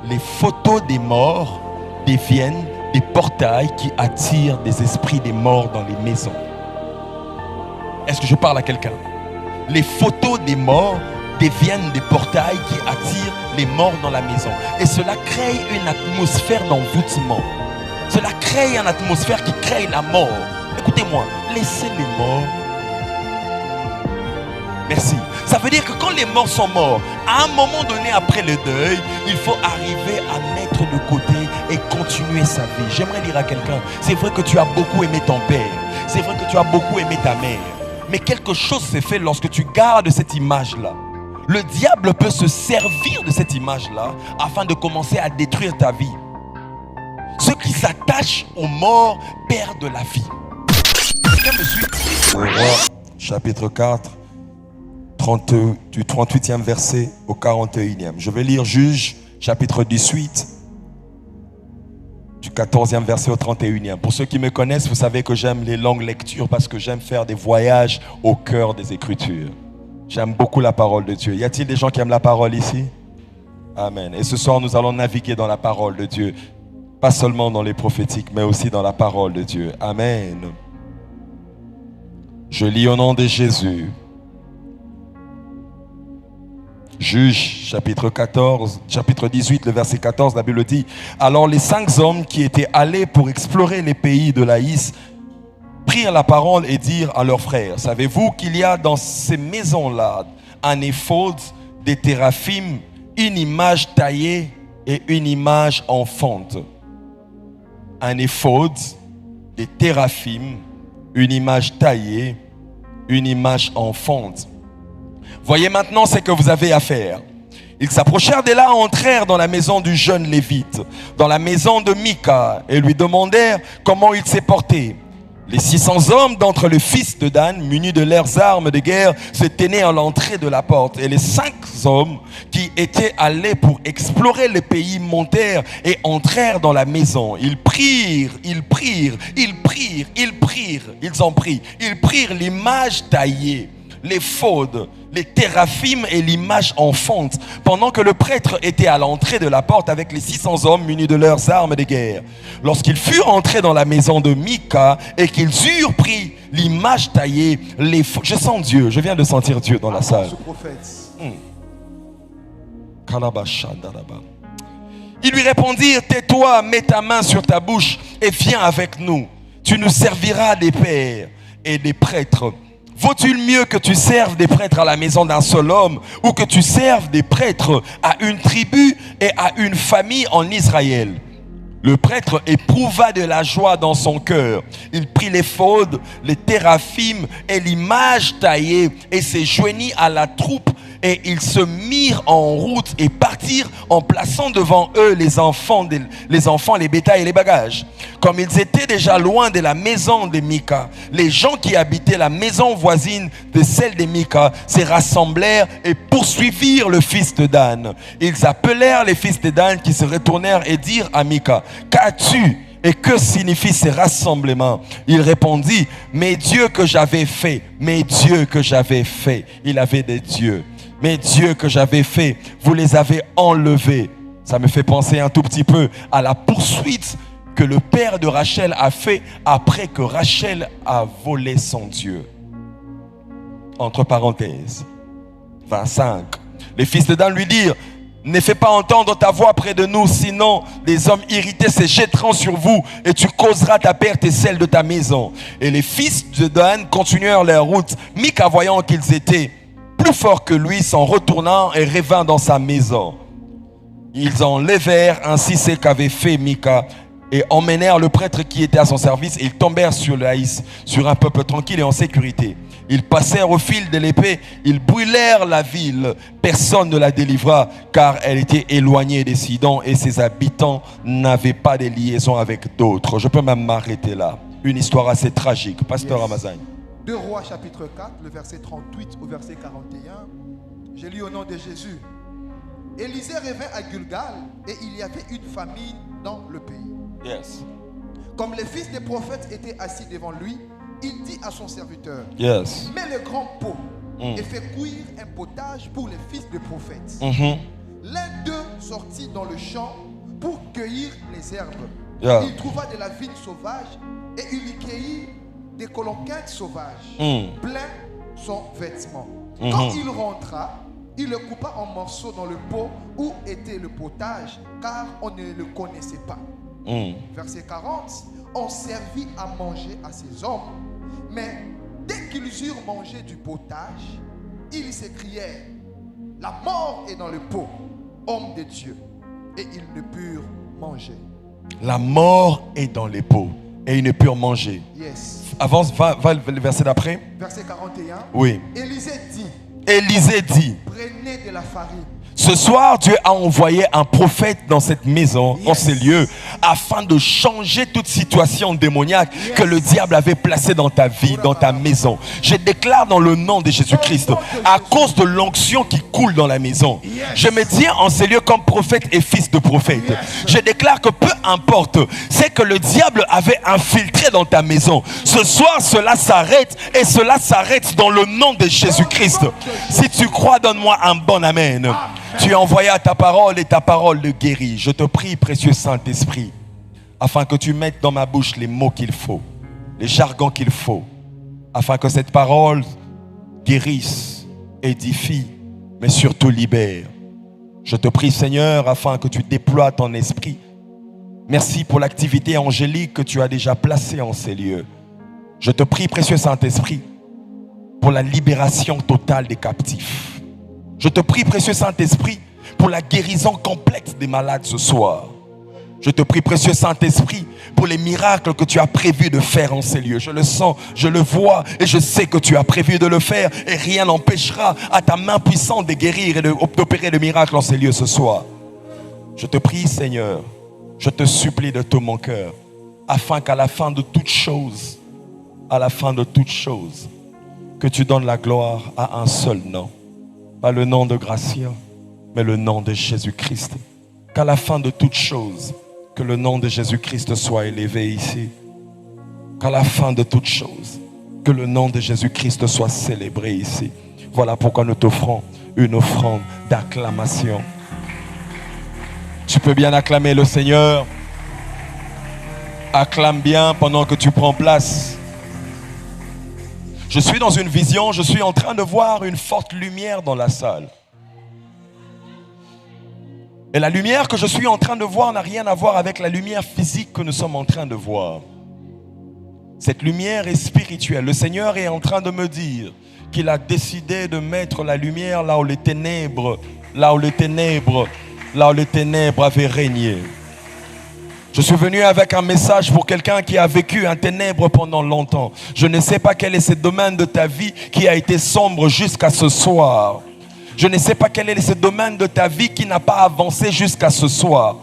les photos des morts deviennent des portails qui attirent des esprits des morts dans les maisons. Est-ce que je parle à quelqu'un? Les photos des morts deviennent des portails qui attirent les morts dans la maison. Et cela crée une atmosphère d'envoûtement. Cela crée une atmosphère qui crée la mort. Écoutez-moi, laissez les morts. Merci. Ça veut dire que quand les morts sont morts, à un moment donné après le deuil, il faut arriver à mettre de côté et continuer sa vie. J'aimerais dire à quelqu'un, c'est vrai que tu as beaucoup aimé ton père. C'est vrai que tu as beaucoup aimé ta mère. Mais quelque chose s'est fait lorsque tu gardes cette image-là. Le diable peut se servir de cette image-là afin de commencer à détruire ta vie. Ceux qui s'attachent aux morts perdent la vie. Quelqu'un me suit? Roi, chapitre 4, du 38e verset au 41e. Je vais lire Juge, chapitre 18, du 14e verset au 31e. Pour ceux qui me connaissent, vous savez que j'aime les longues lectures parce que j'aime faire des voyages au cœur des Écritures. J'aime beaucoup la parole de Dieu. Y a-t-il des gens qui aiment la parole ici? Amen. Et ce soir, nous allons naviguer dans la parole de Dieu. Pas seulement dans les prophétiques, mais aussi dans la parole de Dieu. Amen. Je lis au nom de Jésus. Juge, chapitre 18, le verset 14, la Bible dit: alors les 5 hommes qui étaient allés pour explorer les pays de l'Aïs prirent la parole et dirent à leurs frères: savez-vous qu'il y a dans ces maisons-là un éphod, des téraphim, une image taillée et une image enfante? Un éphod, des téraphim, une image taillée, une image enfante. Voyez maintenant ce que vous avez à faire. Ils s'approchèrent de là, entrèrent dans la maison du jeune Lévite, dans la maison de Mika, et lui demandèrent comment il s'est porté. Les 600 hommes d'entre les fils de Dan, munis de leurs armes de guerre, se tenaient à l'entrée de la porte. Et les 5 hommes qui étaient allés pour explorer le pays montèrent et entrèrent dans la maison. Ils prirent l'image taillée, l'éphod, les téraphim et l'image enfante, pendant que le prêtre était à l'entrée de la porte avec les 600 hommes munis de leurs armes de guerre. Lorsqu'ils furent entrés dans la maison de Mika et qu'ils eurent pris l'image taillée, je sens Dieu, je viens de sentir Dieu dans la salle. Ils lui répondirent: tais-toi, mets ta main sur ta bouche et viens avec nous. Tu nous serviras des pères et des prêtres. Vaut-il mieux que tu serves des prêtres à la maison d'un seul homme ou que tu serves des prêtres à une tribu et à une famille en Israël? Le prêtre éprouva de la joie dans son cœur. Il prit l'éphod, les téraphim et l'image taillée et se joignit à la troupe. Et ils se mirent en route et partirent en plaçant devant eux les enfants, les bétails et les bagages. Comme ils étaient déjà loin de la maison de Mika, les gens qui habitaient la maison voisine de celle de Mika se rassemblèrent et poursuivirent le fils de Dan. Ils appelèrent les fils de Dan qui se retournèrent et dirent à Mika: qu'as-tu? Et que signifie ce rassemblement? Il répondit: mes dieux que j'avais fait, mes dieux que j'avais fait. Il avait des dieux. Mes dieux que j'avais fait, vous les avez enlevés. Ça me fait penser un tout petit peu à la poursuite que le père de Rachel a fait après que Rachel a volé son Dieu. Entre parenthèses, 25. Les fils de Dan lui dirent: ne fais pas entendre ta voix près de nous, sinon les hommes irrités se jetteront sur vous et tu causeras ta perte et celle de ta maison. Et les fils de Dan continuèrent leur route. Mika, voyant qu'ils étaient plus forts que lui, s'en retournant et revint dans sa maison. Ils enlevèrent ainsi ce qu'avait fait Mika et emmenèrent le prêtre qui était à son service, et ils tombèrent sur l'Aïs, sur un peuple tranquille et en sécurité. Ils passèrent au fil de l'épée, ils brûlèrent la ville, personne ne la délivra car elle était éloignée des Sidon et ses habitants n'avaient pas de liaison avec d'autres. Je peux même m'arrêter là. Une histoire assez tragique. Pasteur Amazagne. 2 Rois chapitre 4, le verset 38 au verset 41. J'ai lu au nom de Jésus. Élisée revint à Gilgal et il y avait une famine dans le pays. Yes. Comme les fils des prophètes étaient assis devant lui, il dit à son serviteur: yes. mets le grand pot et fais cuire un potage pour les fils des prophètes. Mm-hmm. L'un d'eux sortit dans le champ pour cueillir les herbes. Yeah. Il trouva de la vigne sauvage et il y cueillit des coloquintes sauvages, plein son vêtement. Quand il rentra, il le coupa en morceaux dans le pot où était le potage, car on ne le connaissait pas. Verset 40. On servit à manger à ces hommes, mais dès qu'ils eurent mangé du potage, ils s'écrièrent: la mort est dans le pot, homme de Dieu. Et ils ne purent manger. La mort est dans les pots et ils ne purent manger. Yes. Avance, va le verset d'après. Verset 41. Oui. Élisée dit: prenez de la farine. Ce soir, Dieu a envoyé un prophète dans cette maison, dans ces lieux, afin de changer toute situation démoniaque que le diable avait placée dans ta vie, dans ta maison. Je déclare dans le nom de Jésus-Christ, à cause de l'onction qui coule dans la maison, je me tiens en ces lieux comme prophète et fils de prophète. Je déclare que peu importe, c'est que le diable avait infiltré dans ta maison. Ce soir, cela s'arrête et cela s'arrête dans le nom de Jésus-Christ. Si tu crois, donne-moi un bon amen. Tu es envoyé à ta parole et ta parole le guérit. Je te prie, précieux Saint-Esprit, afin que tu mettes dans ma bouche les mots qu'il faut, les jargons qu'il faut, afin que cette parole guérisse, édifie, mais surtout libère. Je te prie, Seigneur, afin que tu déploies ton esprit. Merci pour l'activité angélique que tu as déjà placée en ces lieux. Je te prie, précieux Saint-Esprit, pour la libération totale des captifs. Je te prie, précieux Saint-Esprit, pour la guérison complète des malades ce soir. Je te prie, précieux Saint-Esprit, pour les miracles que tu as prévu de faire en ces lieux. Je le sens, je le vois et je sais que tu as prévu de le faire et rien n'empêchera à ta main puissante de guérir et d'opérer le miracle en ces lieux ce soir. Je te prie, Seigneur, je te supplie de tout mon cœur, afin qu'à la fin de toute chose, que tu donnes la gloire à un seul nom. Pas le nom de Gracia, mais le nom de Jésus-Christ. Qu'à la fin de toute chose, que le nom de Jésus-Christ soit élevé ici. Qu'à la fin de toute chose, que le nom de Jésus-Christ soit célébré ici. Voilà pourquoi nous t'offrons une offrande d'acclamation. Tu peux bien acclamer le Seigneur. Acclame bien pendant que tu prends place. Je suis dans une vision, je suis en train de voir une forte lumière dans la salle. Et la lumière que je suis en train de voir n'a rien à voir avec la lumière physique que nous sommes en train de voir. Cette lumière est spirituelle. Le Seigneur est en train de me dire qu'il a décidé de mettre la lumière là où les ténèbres avaient régné. Je suis venu avec un message pour quelqu'un qui a vécu un ténèbre pendant longtemps. Je ne sais pas quel est ce domaine de ta vie qui a été sombre jusqu'à ce soir. Je ne sais pas quel est ce domaine de ta vie qui n'a pas avancé jusqu'à ce soir.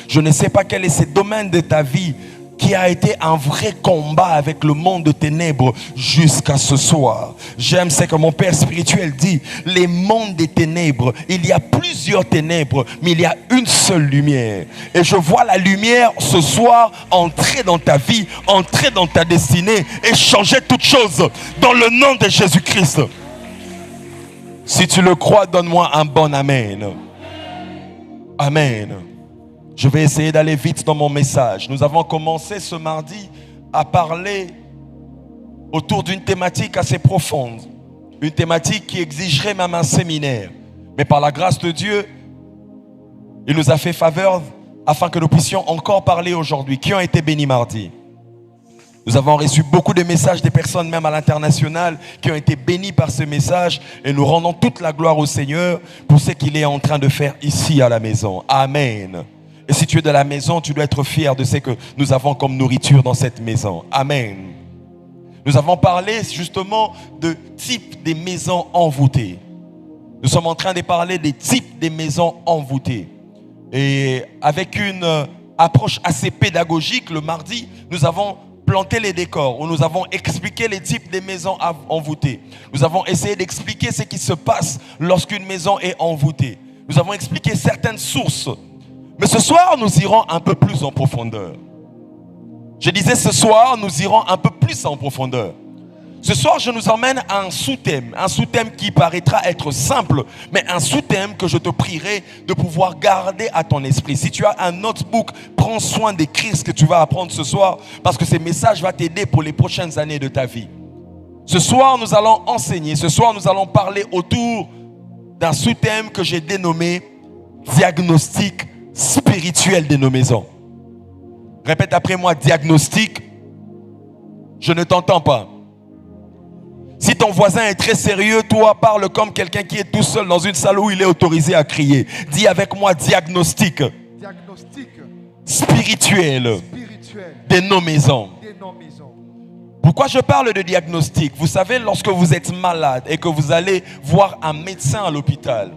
Je ne sais pas quel est ce domaine de ta vie qui a été un vrai combat avec le monde de ténèbres jusqu'à ce soir. J'aime ce que mon Père spirituel dit. Les mondes des ténèbres, il y a plusieurs ténèbres, mais il y a une seule lumière. Et je vois la lumière ce soir entrer dans ta vie, entrer dans ta destinée et changer toutes choses dans le nom de Jésus-Christ. Si tu le crois, donne-moi un bon amen. Amen. Je vais essayer d'aller vite dans mon message. Nous avons commencé ce mardi à parler autour d'une thématique assez profonde. Une thématique qui exigerait même un séminaire. Mais par la grâce de Dieu, il nous a fait faveur afin que nous puissions encore parler aujourd'hui. Qui ont été bénis mardi? Nous avons reçu beaucoup de messages des personnes même à l'international qui ont été bénis par ce message et nous rendons toute la gloire au Seigneur pour ce qu'il est en train de faire ici à la maison. Amen. Et si tu es de la maison, tu dois être fier de ce que nous avons comme nourriture dans cette maison. Amen. Nous avons parlé justement de types des maisons envoûtées. Nous sommes en train de parler des types des maisons envoûtées. Et avec une approche assez pédagogique, le mardi, nous avons planté les décors, où nous avons expliqué les types des maisons envoûtées. Nous avons essayé d'expliquer ce qui se passe lorsqu'une maison est envoûtée. Nous avons expliqué certaines sources. Mais ce soir, nous irons un peu plus en profondeur. Je disais ce soir, nous irons un peu plus en profondeur. Ce soir, je nous emmène à un sous-thème qui paraîtra être simple, mais un sous-thème que je te prierai de pouvoir garder à ton esprit. Si tu as un notebook, prends soin d'écrire ce que tu vas apprendre ce soir, parce que ces messages vont t'aider pour les prochaines années de ta vie. Ce soir, nous allons enseigner, ce soir, nous allons parler autour d'un sous-thème que j'ai dénommé diagnostic spirituel de nos maisons. Répète après moi, diagnostic. Je ne t'entends pas. Si ton voisin est très sérieux, toi parle comme quelqu'un qui est tout seul dans une salle où il est autorisé à crier. Dis avec moi diagnostic. Diagnostic Spirituel de nos maisons. Pourquoi je parle de diagnostic? Vous savez, lorsque vous êtes malade et que vous allez voir un médecin à l'hôpital,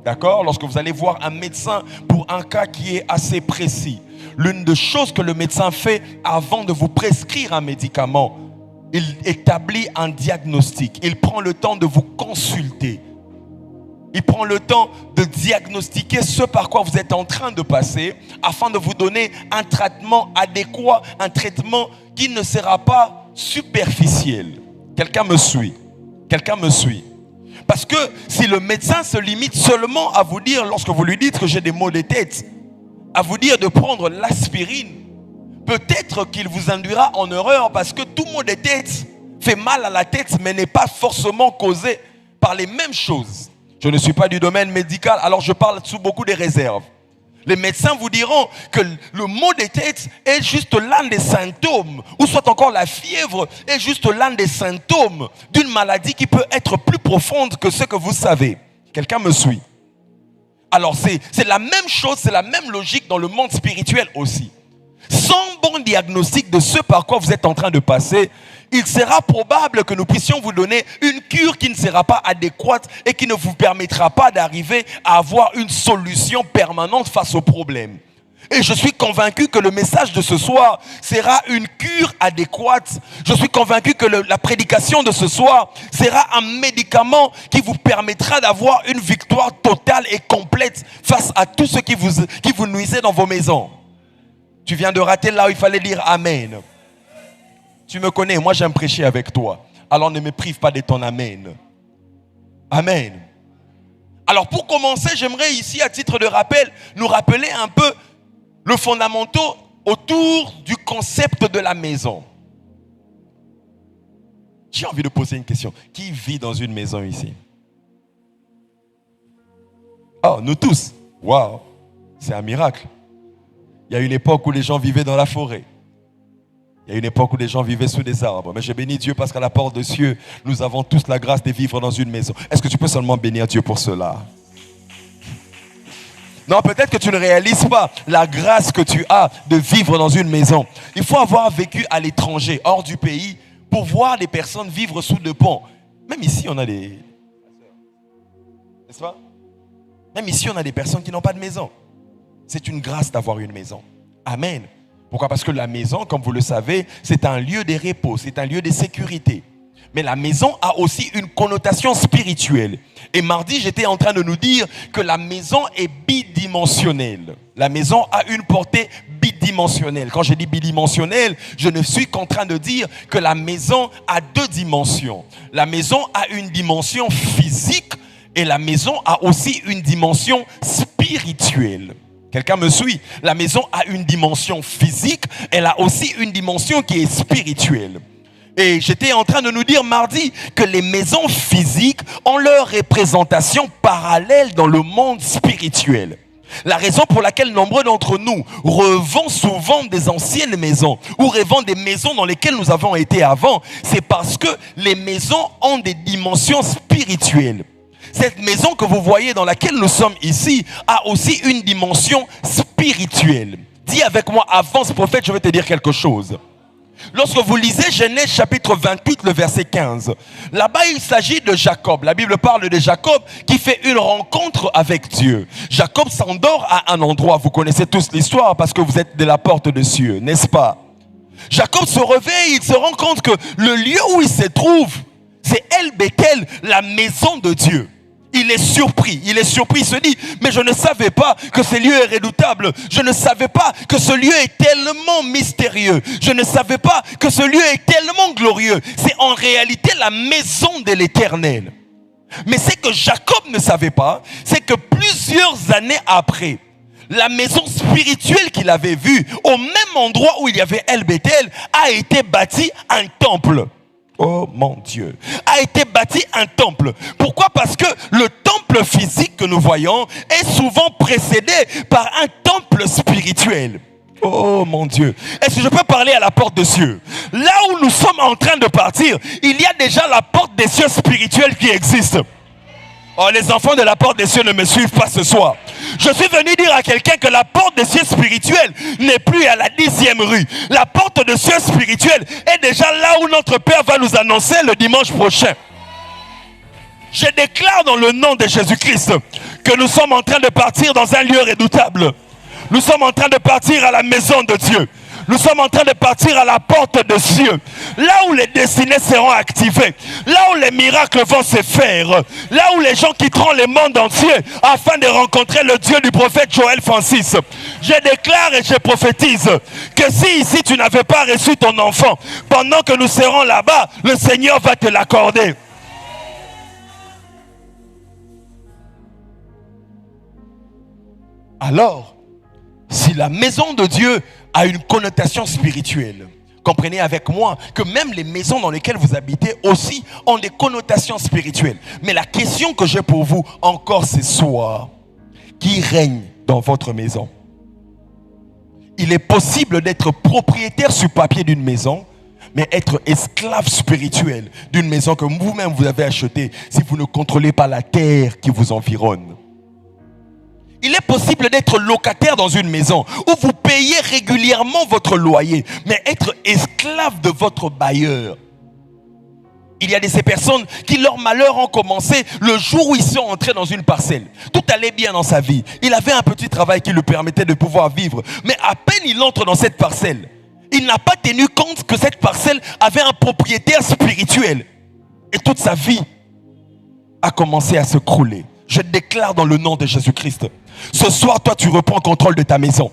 d'accord? Lorsque vous allez voir un médecin pour un cas qui est assez précis, l'une des choses que le médecin fait avant de vous prescrire un médicament, il établit un diagnostic. Il prend le temps de vous consulter. Il prend le temps de diagnostiquer ce par quoi vous êtes en train de passer afin de vous donner un traitement adéquat, un traitement qui ne sera pas superficiel. Quelqu'un me suit? Quelqu'un me suit? Parce que si le médecin se limite seulement à vous dire, lorsque vous lui dites que j'ai des maux de tête, à vous dire de prendre l'aspirine, peut-être qu'il vous induira en erreur parce que tout mot de tête fait mal à la tête mais n'est pas forcément causé par les mêmes choses. Je ne suis pas du domaine médical, alors je parle sous beaucoup de réserves. Les médecins vous diront que le mot de tête est juste l'un des symptômes, ou soit encore la fièvre est juste l'un des symptômes d'une maladie qui peut être plus profonde que ce que vous savez. Quelqu'un me suit? Alors c'est la même chose, c'est la même logique dans le monde spirituel aussi. Sans bon diagnostic de ce par quoi vous êtes en train de passer, il sera probable que nous puissions vous donner une cure qui ne sera pas adéquate et qui ne vous permettra pas d'arriver à avoir une solution permanente face au problème. Et je suis convaincu que le message de ce soir sera une cure adéquate. Je suis convaincu que la prédication de ce soir sera un médicament qui vous permettra d'avoir une victoire totale et complète face à tout ce qui vous nuisait dans vos maisons. Tu viens de rater là où il fallait dire Amen. Tu me connais, moi j'aime prêcher avec toi. Alors ne me prive pas de ton Amen. Amen. Alors pour commencer, j'aimerais ici, à titre de rappel, nous rappeler un peu le fondamental autour du concept de la maison. J'ai envie de poser une question. Qui vit dans une maison ici? Oh, nous tous. Waouh, c'est un miracle. Il y a une époque où les gens vivaient dans la forêt. Il y a une époque où les gens vivaient sous des arbres. Mais je bénis Dieu parce qu'à la porte des cieux, nous avons tous la grâce de vivre dans une maison. Est-ce que tu peux seulement bénir Dieu pour cela? Non, peut-être que tu ne réalises pas la grâce que tu as de vivre dans une maison. Il faut avoir vécu à l'étranger, hors du pays, pour voir des personnes vivre sous des ponts. Même ici, on a des... N'est-ce pas? Même ici, on a des personnes qui n'ont pas de maison. C'est une grâce d'avoir une maison. Amen. Pourquoi? Parce que la maison, comme vous le savez, c'est un lieu de repos, c'est un lieu de sécurité. Mais la maison a aussi une connotation spirituelle. Et mardi, j'étais en train de nous dire que la maison est bidimensionnelle. La maison a une portée bidimensionnelle. Quand je dis bidimensionnelle, je ne suis qu'en train de dire que la maison a deux dimensions. La maison a une dimension physique et la maison a aussi une dimension spirituelle. Quelqu'un me suit? La maison a une dimension physique, elle a aussi une dimension qui est spirituelle. Et j'étais en train de nous dire mardi que les maisons physiques ont leur représentation parallèle dans le monde spirituel. La raison pour laquelle nombreux d'entre nous revendent souvent des anciennes maisons ou revendent des maisons dans lesquelles nous avons été avant, c'est parce que les maisons ont des dimensions spirituelles. Cette maison que vous voyez dans laquelle nous sommes ici a aussi une dimension spirituelle. Dis avec moi, avance prophète, je vais te dire quelque chose. Lorsque vous lisez Genèse chapitre 28, le verset 15, là-bas il s'agit de Jacob. La Bible parle de Jacob qui fait une rencontre avec Dieu. Jacob s'endort à un endroit. Vous connaissez tous l'histoire parce que vous êtes de la porte des cieux, n'est-ce pas? Jacob se réveille, il se rend compte que le lieu où il se trouve, c'est El Bethel, la maison de Dieu. Il est surpris, il se dit, mais je ne savais pas que ce lieu est redoutable. Je ne savais pas que ce lieu est tellement mystérieux. Je ne savais pas que ce lieu est tellement glorieux. C'est en réalité la maison de l'Éternel. Mais ce que Jacob ne savait pas, c'est que plusieurs années après, la maison spirituelle qu'il avait vue, au même endroit où il y avait El Bethel, a été bâtie un temple. Oh mon Dieu, a été bâti un temple. Pourquoi? Parce que le temple physique que nous voyons est souvent précédé par un temple spirituel. Oh mon Dieu, est-ce que je peux parler à la porte des cieux? Là où nous sommes en train de partir, il y a déjà la porte des cieux spirituels qui existe. Oh, les enfants de la porte des cieux ne me suivent pas ce soir. Je suis venu dire à quelqu'un que la porte des cieux spirituels n'est plus à la 10e rue. La porte des cieux spirituels est déjà là où notre Père va nous annoncer le dimanche prochain. Je déclare dans le nom de Jésus-Christ que nous sommes en train de partir dans un lieu redoutable. Nous sommes en train de partir à la maison de Dieu. Nous sommes en train de partir à la porte des cieux, là où les destinées seront activées, là où les miracles vont se faire, là où les gens quitteront le monde entier afin de rencontrer le Dieu du prophète Joël Francis. Je déclare et je prophétise que si ici tu n'avais pas reçu ton enfant, pendant que nous serons là-bas, le Seigneur va te l'accorder. Alors, si la maison de Dieu a une connotation spirituelle, comprenez avec moi que même les maisons dans lesquelles vous habitez aussi ont des connotations spirituelles. Mais la question que j'ai pour vous encore ce soir, qui règne dans votre maison? Il est possible d'être propriétaire sur papier d'une maison, mais être esclave spirituel d'une maison que vous-même vous avez achetée si vous ne contrôlez pas la terre qui vous environne. Il est possible d'être locataire dans une maison où vous payez régulièrement votre loyer, mais être esclave de votre bailleur. Il y a de ces personnes qui, leur malheur ont commencé le jour où ils sont entrés dans une parcelle. Tout allait bien dans sa vie. Il avait un petit travail qui lui permettait de pouvoir vivre. Mais à peine il entre dans cette parcelle, il n'a pas tenu compte que cette parcelle avait un propriétaire spirituel. Et toute sa vie a commencé à se crouler. Je déclare dans le nom de Jésus-Christ. Ce soir, toi, tu reprends contrôle de ta maison.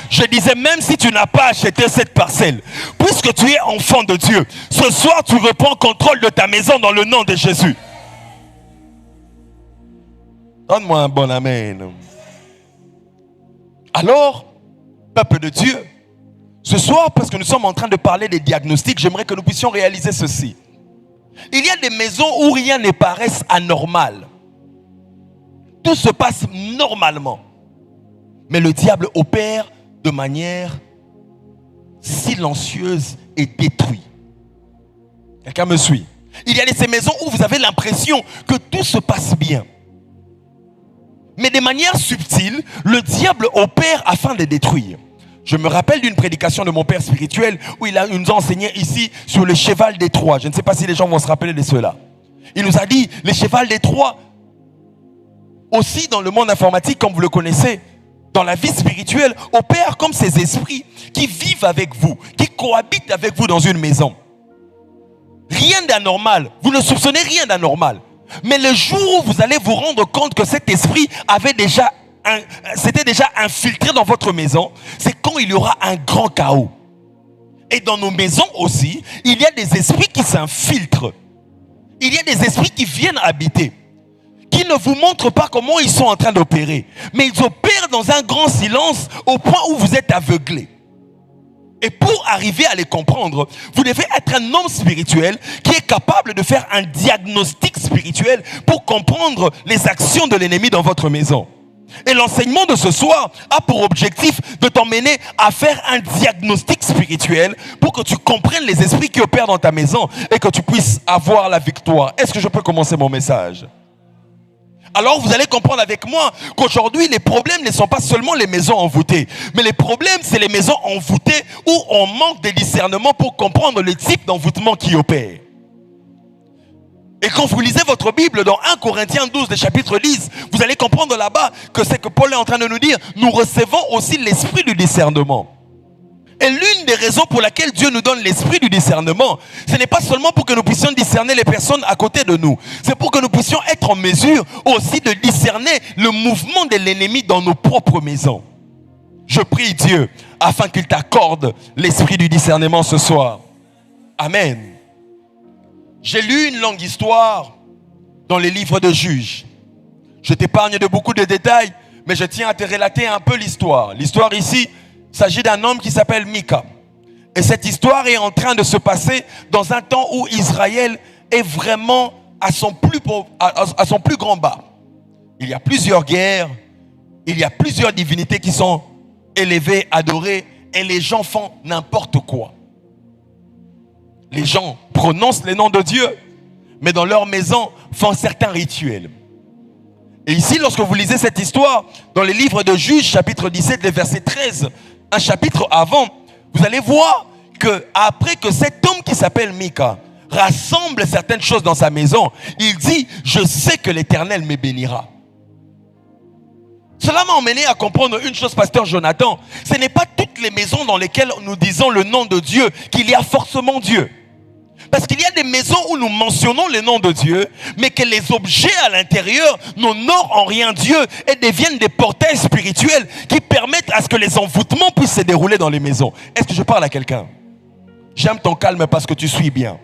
Je disais, même si tu n'as pas acheté cette parcelle, puisque tu es enfant de Dieu, ce soir, tu reprends contrôle de ta maison dans le nom de Jésus. Donne-moi un bon amen. Alors, peuple de Dieu, ce soir, parce que nous sommes en train de parler des diagnostics, j'aimerais que nous puissions réaliser ceci. Il y a des maisons où rien ne paraît anormal. Tout se passe normalement. Mais le diable opère de manière silencieuse et détruit. Quelqu'un me suit? Il y a ces maisons où vous avez l'impression que tout se passe bien. Mais de manière subtile, le diable opère afin de détruire. Je me rappelle d'une prédication de mon père spirituel où il nous a enseigné ici sur le cheval des Troies. Je ne sais pas si les gens vont se rappeler de cela. Il nous a dit, le cheval des Troies, aussi dans le monde informatique, comme vous le connaissez, dans la vie spirituelle, opère comme ces esprits qui vivent avec vous, qui cohabitent avec vous dans une maison. Rien d'anormal. Vous ne soupçonnez rien d'anormal. Mais le jour où vous allez vous rendre compte que cet esprit s'était déjà infiltré dans votre maison, c'est quand il y aura un grand chaos. Et dans nos maisons aussi, il y a des esprits qui s'infiltrent. Il y a des esprits qui viennent habiter, qui ne vous montrent pas comment ils sont en train d'opérer. Mais ils opèrent dans un grand silence au point où vous êtes aveuglé. Et pour arriver à les comprendre, vous devez être un homme spirituel qui est capable de faire un diagnostic spirituel pour comprendre les actions de l'ennemi dans votre maison. Et l'enseignement de ce soir a pour objectif de t'emmener à faire un diagnostic spirituel pour que tu comprennes les esprits qui opèrent dans ta maison et que tu puisses avoir la victoire. Est-ce que je peux commencer mon message? Alors vous allez comprendre avec moi qu'aujourd'hui les problèmes ne sont pas seulement les maisons envoûtées, mais les problèmes c'est les maisons envoûtées où on manque de discernement pour comprendre le type d'envoûtement qui opère. Et quand vous lisez votre Bible dans 1 Corinthiens 12, le chapitre 10, vous allez comprendre là-bas que c'est que Paul est en train de nous dire, nous recevons aussi l'esprit du discernement. Et l'une des raisons pour laquelle Dieu nous donne l'esprit du discernement, ce n'est pas seulement pour que nous puissions discerner les personnes à côté de nous. C'est pour que nous puissions être en mesure aussi de discerner le mouvement de l'ennemi dans nos propres maisons. Je prie Dieu afin qu'il t'accorde l'esprit du discernement ce soir. Amen. J'ai lu une longue histoire dans les livres de Juges. Je t'épargne de beaucoup de détails, mais je tiens à te relater un peu l'histoire. L'histoire ici, il s'agit d'un homme qui s'appelle Mika. Et cette histoire est en train de se passer dans un temps où Israël est vraiment à son plus grand bas. Il y a plusieurs guerres, il y a plusieurs divinités qui sont élevées, adorées, et les gens font n'importe quoi. Les gens prononcent les noms de Dieu, mais dans leur maison font certains rituels. Et ici, lorsque vous lisez cette histoire, dans les livres de Juges, chapitre 17, le verset 13, un chapitre avant, vous allez voir que après que cet homme qui s'appelle Mika rassemble certaines choses dans sa maison, il dit, je sais que l'Éternel me bénira. Cela m'a emmené à comprendre une chose, pasteur Jonathan. Ce n'est pas toutes les maisons dans lesquelles nous disons le nom de Dieu qu'il y a forcément Dieu. Parce qu'il y a des maisons où nous mentionnons le nom de Dieu, mais que les objets à l'intérieur n'honorent en rien Dieu et deviennent des portails spirituels qui permettent à ce que les envoûtements puissent se dérouler dans les maisons. Est-ce que je parle à quelqu'un? J'aime ton calme parce que tu suis bien.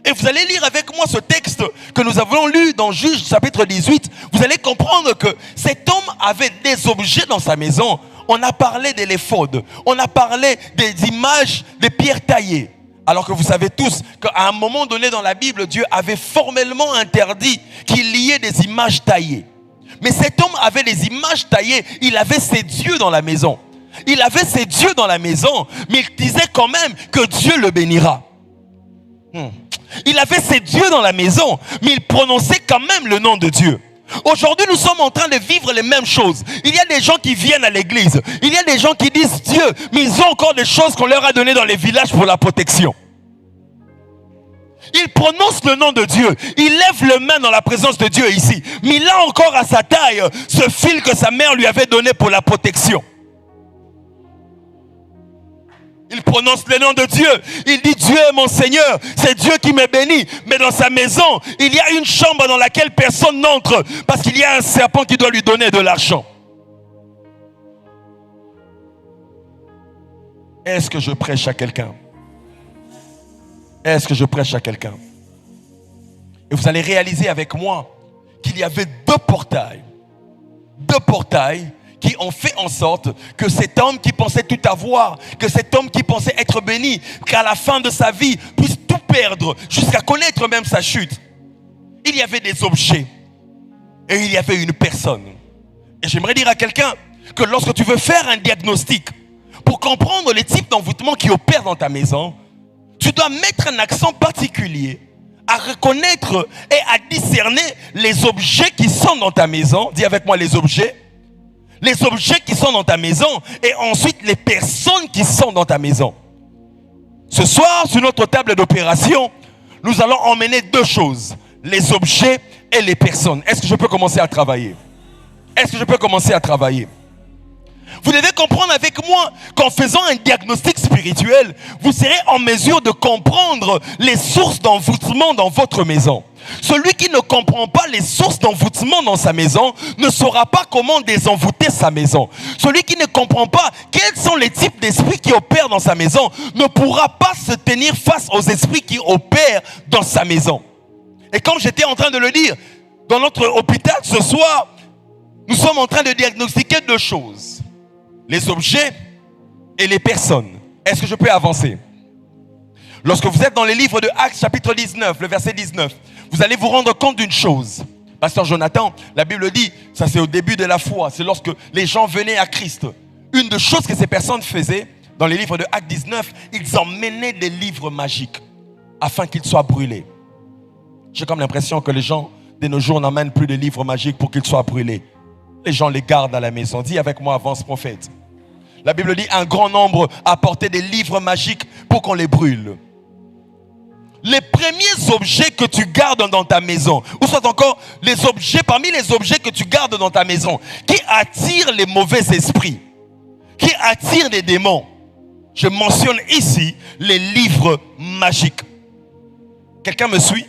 Et vous allez lire avec moi ce texte que nous avons lu dans Juges chapitre 18. Vous allez comprendre que cet homme avait des objets dans sa maison. On a parlé de l'éphod, on a parlé des images de pierres taillées. Alors que vous savez tous qu'à un moment donné dans la Bible, Dieu avait formellement interdit qu'il y ait des images taillées. Mais cet homme avait des images taillées, il avait ses dieux dans la maison. Il avait ses dieux dans la maison, mais il disait quand même que Dieu le bénira. Il avait ses dieux dans la maison, mais il prononçait quand même le nom de Dieu. Aujourd'hui, nous sommes en train de vivre les mêmes choses. Il y a des gens qui viennent à l'église. Il y a des gens qui disent Dieu, mais ils ont encore des choses qu'on leur a données dans les villages pour la protection. Ils prononcent le nom de Dieu. Ils lèvent le main dans la présence de Dieu ici. Mais il a encore à sa taille ce fil que sa mère lui avait donné pour la protection. Il prononce le nom de Dieu. Il dit Dieu est mon Seigneur. C'est Dieu qui me bénit. Mais dans sa maison, il y a une chambre dans laquelle personne n'entre parce qu'il y a un serpent qui doit lui donner de l'argent. Est-ce que je prêche à quelqu'un? Est-ce que je prêche à quelqu'un? Et vous allez réaliser avec moi qu'il y avait deux portails qui ont fait en sorte que cet homme qui pensait tout avoir, que cet homme qui pensait être béni, qu'à la fin de sa vie puisse tout perdre jusqu'à connaître même sa chute. Il y avait des objets et il y avait une personne. Et j'aimerais dire à quelqu'un que lorsque tu veux faire un diagnostic pour comprendre les types d'envoûtement qui opèrent dans ta maison, tu dois mettre un accent particulier à reconnaître et à discerner les objets qui sont dans ta maison. Dis avec moi les objets qui sont dans ta maison et ensuite les personnes qui sont dans ta maison. Ce soir, sur notre table d'opération, nous allons emmener deux choses, les objets et les personnes. Est-ce que je peux commencer à travailler? Vous devez comprendre avec moi qu'en faisant un diagnostic spirituel, vous serez en mesure de comprendre les sources d'envoûtement dans votre maison. Celui qui ne comprend pas les sources d'envoûtement dans sa maison ne saura pas comment désenvoûter sa maison. Celui qui ne comprend pas quels sont les types d'esprits qui opèrent dans sa maison ne pourra pas se tenir face aux esprits qui opèrent dans sa maison. Et comme j'étais en train de le dire, dans notre hôpital ce soir, nous sommes en train de diagnostiquer deux choses. Les objets et les personnes. Est-ce que je peux avancer? Lorsque vous êtes dans les livres de Actes chapitre 19, le verset 19, vous allez vous rendre compte d'une chose. Pasteur Jonathan, la Bible dit, ça c'est au début de la foi, c'est lorsque les gens venaient à Christ. Une des choses que ces personnes faisaient, dans les livres de Actes 19, ils emmenaient des livres magiques afin qu'ils soient brûlés. J'ai comme l'impression que les gens de nos jours n'emmènent plus de livres magiques pour qu'ils soient brûlés. Les gens les gardent à la maison. Dis avec moi, avance prophète. La Bible dit, un grand nombre apportaient des livres magiques pour qu'on les brûle. Les premiers objets que tu gardes dans ta maison, ou soit encore les objets, parmi les objets que tu gardes dans ta maison, qui attirent les mauvais esprits, qui attirent les démons, Je mentionne ici les livres magiques. Quelqu'un me suit?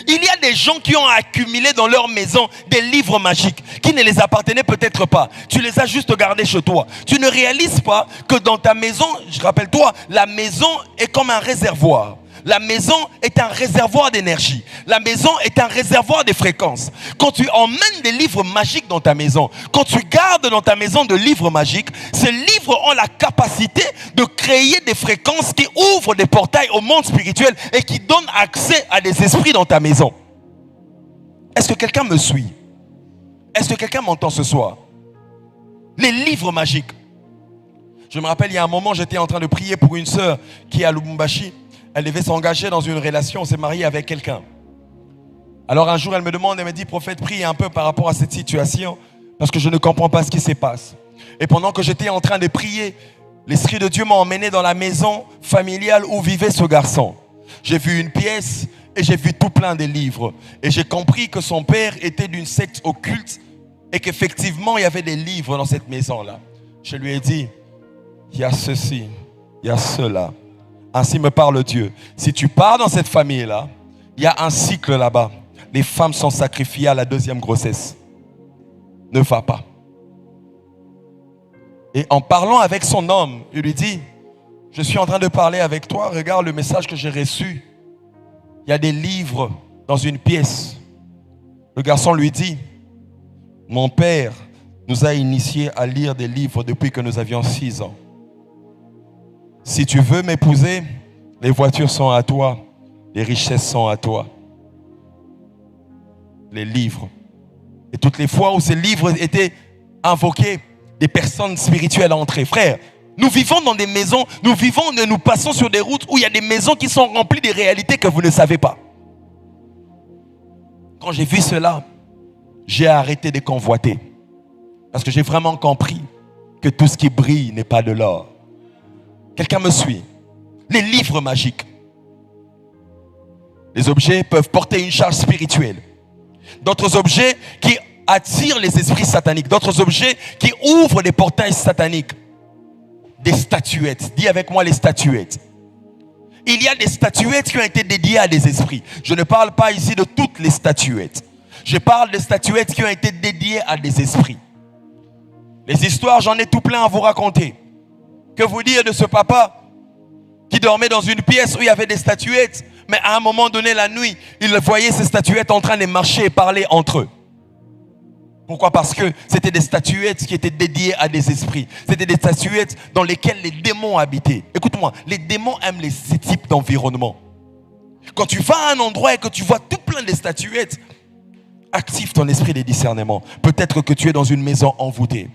Il y a des gens qui ont accumulé dans leur maison des livres magiques qui ne les appartenaient peut-être pas. Tu les as juste gardés chez toi. Tu ne réalises pas que dans ta maison, je rappelle-toi, la maison est comme un réservoir. La maison est un réservoir d'énergie. La maison est un réservoir de fréquences. Quand tu emmènes des livres magiques dans ta maison, quand tu gardes dans ta maison de livres magiques, ces livres ont la capacité de créer des fréquences qui ouvrent des portails au monde spirituel et qui donnent accès à des esprits dans ta maison. Est-ce que quelqu'un me suit? Est-ce que quelqu'un m'entend ce soir? Les livres magiques. Je me rappelle, il y a un moment, j'étais en train de prier pour une sœur qui est à Lubumbashi. Elle devait s'engager dans une relation, s'est mariée avec quelqu'un. Alors un jour, elle me demande, elle me dit, prophète, prie un peu par rapport à cette situation, parce que je ne comprends pas ce qui se passe. Et pendant que j'étais en train de prier, l'Esprit de Dieu m'a emmené dans la maison familiale où vivait ce garçon. J'ai vu une pièce et j'ai vu tout plein de livres. Et j'ai compris que son père était d'une secte occulte et qu'effectivement, il y avait des livres dans cette maison-là. Je lui ai dit, il y a ceci, il y a cela. Ainsi me parle Dieu. Si tu pars dans cette famille-là, il y a un cycle là-bas. Les femmes sont sacrifiées à la deuxième grossesse. Ne va pas. Et en parlant avec son homme, il lui dit, je suis en train de parler avec toi, regarde le message que j'ai reçu. Il y a des livres dans une pièce. Le garçon lui dit, mon père nous a initiés à lire des livres depuis que nous avions 6 ans. Si tu veux m'épouser, les voitures sont à toi, les richesses sont à toi. Les livres. Et toutes les fois où ces livres étaient invoqués, des personnes spirituelles entraient. Frère, nous vivons dans des maisons, nous passons sur des routes où il y a des maisons qui sont remplies de réalités que vous ne savez pas. Quand j'ai vu cela, j'ai arrêté de convoiter. Parce que j'ai vraiment compris que tout ce qui brille n'est pas de l'or. Quelqu'un me suit? Les livres magiques. Les objets peuvent porter une charge spirituelle. D'autres objets qui attirent les esprits sataniques. D'autres objets qui ouvrent des portails sataniques. Des statuettes. Dis avec moi les statuettes. Il y a des statuettes qui ont été dédiées à des esprits. Je ne parle pas ici de toutes les statuettes. Je parle des statuettes qui ont été dédiées à des esprits. Les histoires, j'en ai tout plein à vous raconter. Que vous dire de ce papa qui dormait dans une pièce où il y avait des statuettes, mais à un moment donné la nuit, il voyait ces statuettes en train de marcher et parler entre eux. Pourquoi? Parce que c'était des statuettes qui étaient dédiées à des esprits. C'était des statuettes dans lesquelles les démons habitaient. Écoute-moi, les démons aiment ces types d'environnement. Quand tu vas à un endroit et que tu vois tout plein de statuettes, active ton esprit de discernement. Peut-être que tu es dans une maison envoûtée.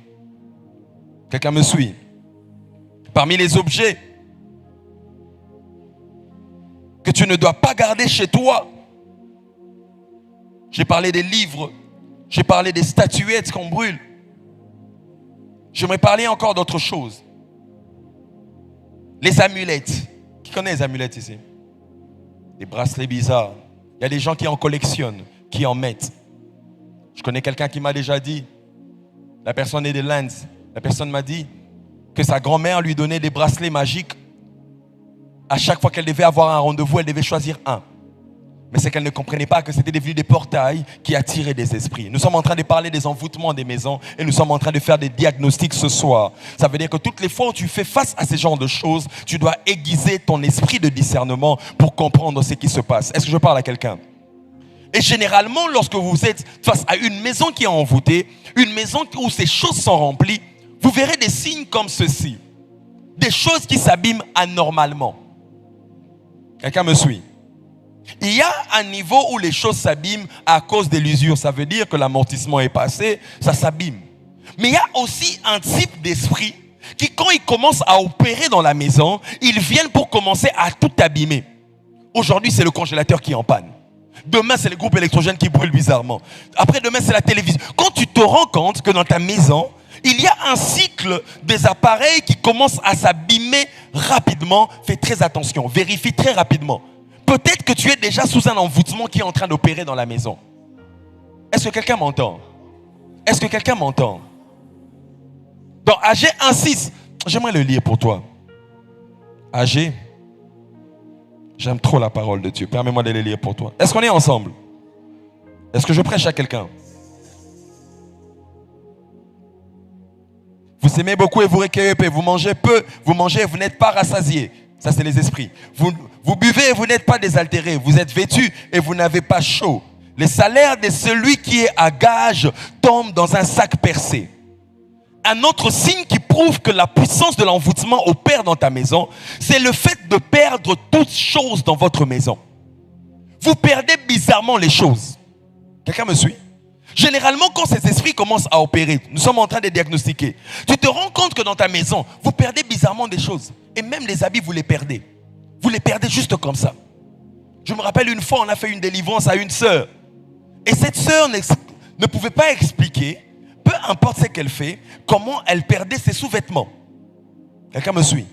Quelqu'un me suit? Parmi les objets que tu ne dois pas garder chez toi, j'ai parlé des livres, j'ai parlé des statuettes qu'on brûle. J'aimerais parler encore d'autre chose. Les amulettes. Qui connaît les amulettes ici? Des bracelets bizarres. Il y a des gens qui en collectionnent, qui en mettent. Je connais quelqu'un qui m'a déjà dit, la personne est de l'Inde, la personne m'a dit que sa grand-mère lui donnait des bracelets magiques. À chaque fois qu'elle devait avoir un rendez-vous, elle devait choisir un. Mais c'est qu'elle ne comprenait pas que c'était devenu des portails qui attiraient des esprits. Nous sommes en train de parler des envoûtements des maisons et nous sommes en train de faire des diagnostics ce soir. Ça veut dire que toutes les fois où tu fais face à ce genre de choses, tu dois aiguiser ton esprit de discernement pour comprendre ce qui se passe. Est-ce que je parle à quelqu'un? Et généralement, lorsque vous êtes face à une maison qui est envoûtée, une maison où ces choses sont remplies, vous verrez des signes comme ceci. Des choses qui s'abîment anormalement. Quelqu'un me suit? Il y a un niveau où les choses s'abîment à cause de l'usure. Ça veut dire que l'amortissement est passé, ça s'abîme. Mais il y a aussi un type d'esprit qui, quand ils commencent à opérer dans la maison, ils viennent pour commencer à tout abîmer. Aujourd'hui, c'est le congélateur qui est en panne. Demain, c'est le groupe électrogène qui brûle bizarrement. Après, demain, c'est la télévision. Quand tu te rends compte que dans ta maison, il y a un cycle des appareils qui commencent à s'abîmer rapidement, fais très attention, vérifie très rapidement. Peut-être que tu es déjà sous un envoûtement qui est en train d'opérer dans la maison. Est-ce que quelqu'un m'entend? Est-ce que quelqu'un m'entend? Dans AG 1.6, j'aimerais le lire pour toi. âgés. J'aime trop la parole de Dieu. Permets-moi de les lire pour toi. Est-ce qu'on est ensemble? Est-ce que je prêche à quelqu'un? Vous aimez beaucoup et vous recueillez peu. Vous mangez peu, vous mangez et vous n'êtes pas rassasiés. Ça, c'est les esprits. Vous buvez et vous n'êtes pas désaltérés. Vous êtes vêtus et vous n'avez pas chaud. Le salaire de celui qui est à gage tombe dans un sac percé. Un autre signe qui prouve que la puissance de l'envoûtement opère dans ta maison, c'est le fait de perdre toutes choses dans votre maison. Vous perdez bizarrement les choses. Quelqu'un me suit? Généralement, quand ces esprits commencent à opérer, nous sommes en train de diagnostiquer. Tu te rends compte que dans ta maison, vous perdez bizarrement des choses. Et même les habits, vous les perdez. Vous les perdez juste comme ça. Je me rappelle une fois, on a fait une délivrance à une sœur. Et cette sœur ne pouvait pas expliquer, peu importe ce qu'elle fait, comment elle perdait ses sous-vêtements. Quelqu'un me suit?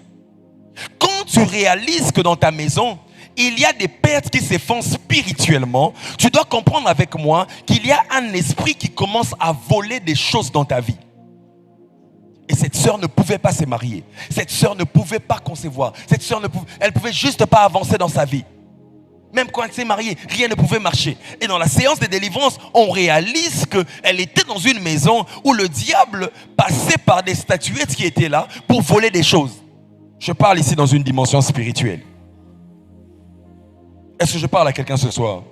Quand tu réalises que dans ta maison, il y a des pertes qui se font spirituellement, tu dois comprendre avec moi qu'il y a un esprit qui commence à voler des choses dans ta vie. Et cette sœur ne pouvait pas se marier. Cette sœur ne pouvait pas concevoir. Cette sœur elle pouvait juste pas avancer dans sa vie. Même quand elle s'est mariée, rien ne pouvait marcher. Et dans la séance de délivrance, on réalise qu'elle était dans une maison où le diable passait par des statuettes qui étaient là pour voler des choses. Je parle ici dans une dimension spirituelle. Est-ce que je parle à quelqu'un ce soir?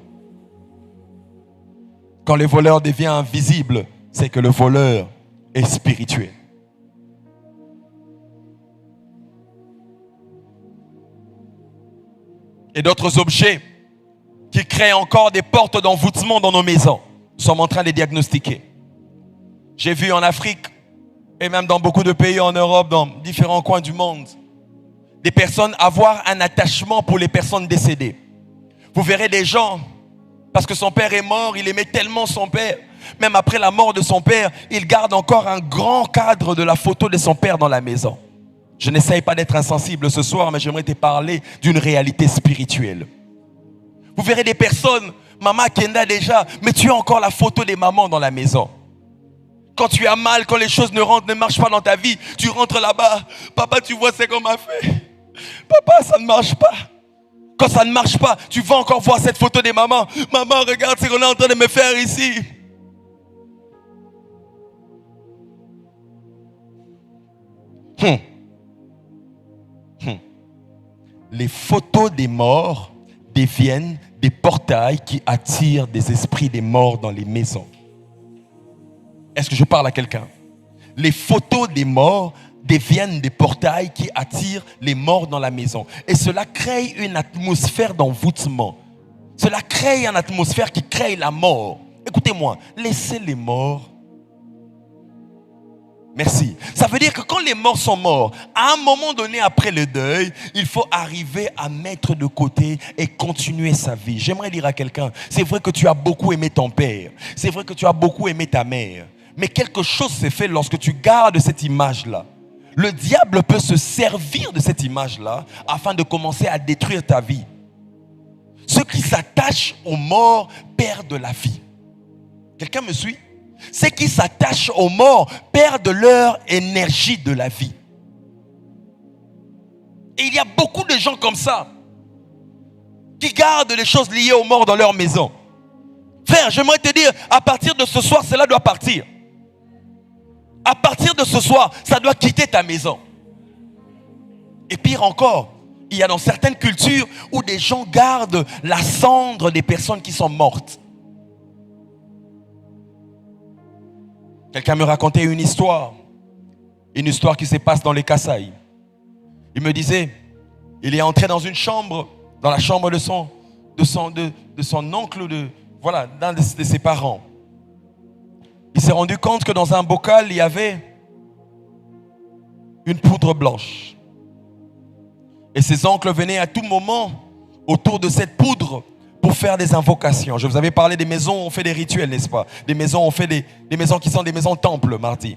Quand le voleur devient invisible, c'est que le voleur est spirituel. Et d'autres objets qui créent encore des portes d'envoûtement dans nos maisons. Nous sommes en train de diagnostiquer. J'ai vu en Afrique et même dans beaucoup de pays en Europe, dans différents coins du monde, des personnes avoir un attachement pour les personnes décédées. Vous verrez des gens, parce que son père est mort, il aimait tellement son père. Même après la mort de son père, il garde encore un grand cadre de la photo de son père dans la maison. Je n'essaye pas d'être insensible ce soir, mais j'aimerais te parler d'une réalité spirituelle. Vous verrez des personnes, maman Kenda déjà, mais tu as encore la photo des mamans dans la maison. Quand tu as mal, quand les choses ne marchent pas dans ta vie, tu rentres là-bas. Papa, tu vois ce qu'on m'a fait. Papa, ça ne marche pas. Quand ça ne marche pas, tu vas encore voir cette photo des mamans. Maman, regarde ce qu'on est en train de me faire ici. Les photos des morts deviennent des portails qui attirent des esprits des morts dans les maisons. Est-ce que je parle à quelqu'un? Les photos des morts deviennent des portails qui attirent les morts dans la maison. Et cela crée une atmosphère d'envoûtement. Cela crée une atmosphère qui crée la mort. Écoutez-moi, laissez les morts. Merci. Ça veut dire que quand les morts sont morts, à un moment donné après le deuil, il faut arriver à mettre de côté et continuer sa vie. J'aimerais dire à quelqu'un, c'est vrai que tu as beaucoup aimé ton père. C'est vrai que tu as beaucoup aimé ta mère. Mais quelque chose s'est fait lorsque tu gardes cette image-là. Le diable peut se servir de cette image-là afin de commencer à détruire ta vie. Ceux qui s'attachent aux morts perdent la vie. Quelqu'un me suit? Ceux qui s'attachent aux morts perdent leur énergie de la vie. Et il y a beaucoup de gens comme ça qui gardent les choses liées aux morts dans leur maison. Frère, j'aimerais te dire, à partir de ce soir, cela doit partir. À partir de ce soir, ça doit quitter ta maison. Et pire encore, il y a dans certaines cultures où des gens gardent la cendre des personnes qui sont mortes. Quelqu'un me racontait une histoire qui se passe dans les Kasaï. Il me disait, il est entré dans une chambre, dans la chambre de son oncle, d'un de ses parents. Il s'est rendu compte que dans un bocal, il y avait une poudre blanche. Et ses oncles venaient à tout moment autour de cette poudre pour faire des invocations. Je vous avais parlé des maisons où on fait des rituels, n'est-ce pas? Des maisons, on fait des maisons qui sont des maisons temples, mardi.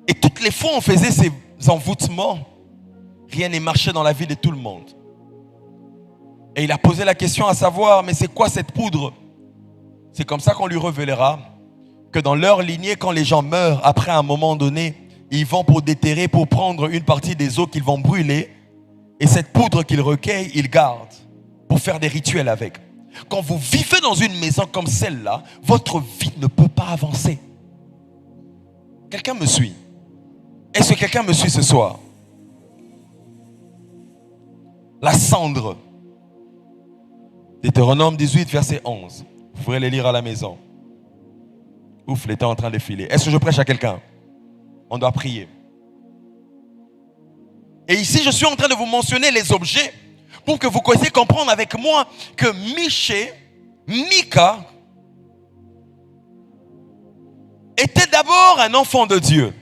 Et toutes les fois on faisait ces envoûtements, rien n'est marché dans la vie de tout le monde. Et il a posé la question à savoir, mais c'est quoi cette poudre? C'est comme ça qu'on lui révélera que dans leur lignée, quand les gens meurent, après un moment donné, ils vont pour déterrer, pour prendre une partie des eaux qu'ils vont brûler. Et cette poudre qu'ils recueillent, ils gardent pour faire des rituels avec. Quand vous vivez dans une maison comme celle-là, votre vie ne peut pas avancer. Quelqu'un me suit? Est-ce que quelqu'un me suit ce soir? La cendre. Deutéronome 18, verset 11. Vous pourrez les lire à la maison. Ouf, l'été est en train de filer. Est-ce que je prêche à quelqu'un? On doit prier. Et ici, je suis en train de vous mentionner les objets pour que vous puissiez comprendre avec moi que Mika était d'abord un enfant de Dieu.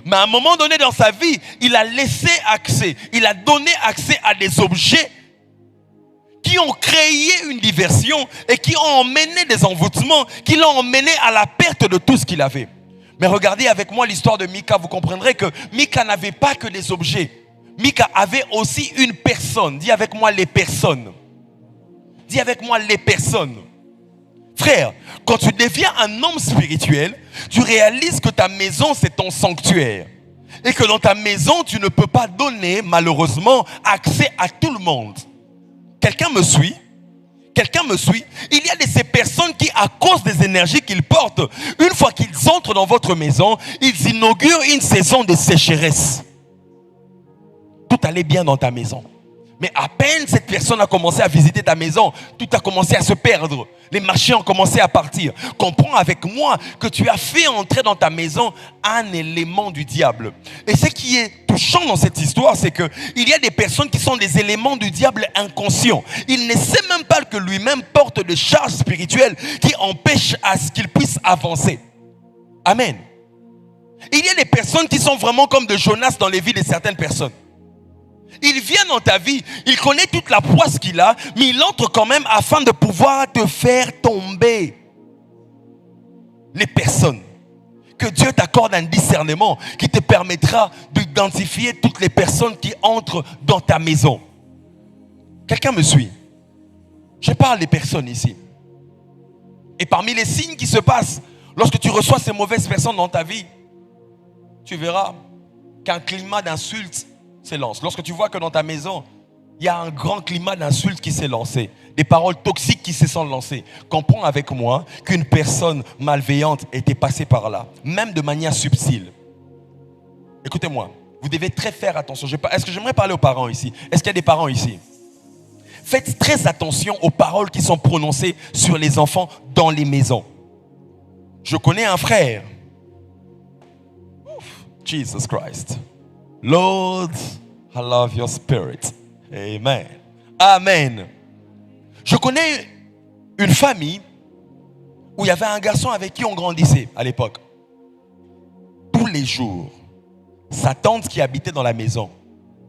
Mais à un moment donné dans sa vie, il a laissé accès, il a donné accès à des objets qui ont créé une diversion et qui ont emmené des envoûtements, qui l'ont emmené à la perte de tout ce qu'il avait. Mais regardez avec moi l'histoire de Mika, vous comprendrez que Mika n'avait pas que des objets. Mika avait aussi une personne. Dis avec moi les personnes. Dis avec moi les personnes. Frère, quand tu deviens un homme spirituel, tu réalises que ta maison c'est ton sanctuaire. Et que dans ta maison, tu ne peux pas donner malheureusement accès à tout le monde. Quelqu'un me suit? Quelqu'un me suit? Il y a de ces personnes qui, à cause des énergies qu'ils portent, une fois qu'ils entrent dans votre maison, ils inaugurent une saison de sécheresse. Tout allait bien dans ta maison. Mais à peine cette personne a commencé à visiter ta maison, tout a commencé à se perdre. Les marchés ont commencé à partir. Comprends avec moi que tu as fait entrer dans ta maison un élément du diable. Et ce qui est touchant dans cette histoire, c'est qu'il y a des personnes qui sont des éléments du diable inconscients. Il ne sait même pas que lui-même porte des charges spirituelles qui empêchent à ce qu'il puisse avancer. Amen. Il y a des personnes qui sont vraiment comme de Jonas dans les vies de certaines personnes. Il vient dans ta vie, il connaît toute la poisse qu'il a, mais il entre quand même afin de pouvoir te faire tomber. Les personnes. Que Dieu t'accorde un discernement qui te permettra d'identifier toutes les personnes qui entrent dans ta maison. Quelqu'un me suit? Je parle des personnes ici. Et parmi les signes qui se passent lorsque tu reçois ces mauvaises personnes dans ta vie, tu verras qu'un climat d'insultes s'élance. Lorsque tu vois que dans ta maison, il y a un grand climat d'insultes qui s'est lancé, des paroles toxiques qui se sont lancées, comprends avec moi qu'une personne malveillante était passée par là, même de manière subtile. Écoutez-moi, vous devez très faire attention. Est-ce que j'aimerais parler aux parents ici? Est-ce qu'il y a des parents ici? Faites très attention aux paroles qui sont prononcées sur les enfants dans les maisons. Je connais un frère. Jesus Christ. Lord, I love your spirit. Amen. Amen. Je connais une famille où il y avait un garçon avec qui on grandissait à l'époque. Tous les jours, sa tante qui habitait dans la maison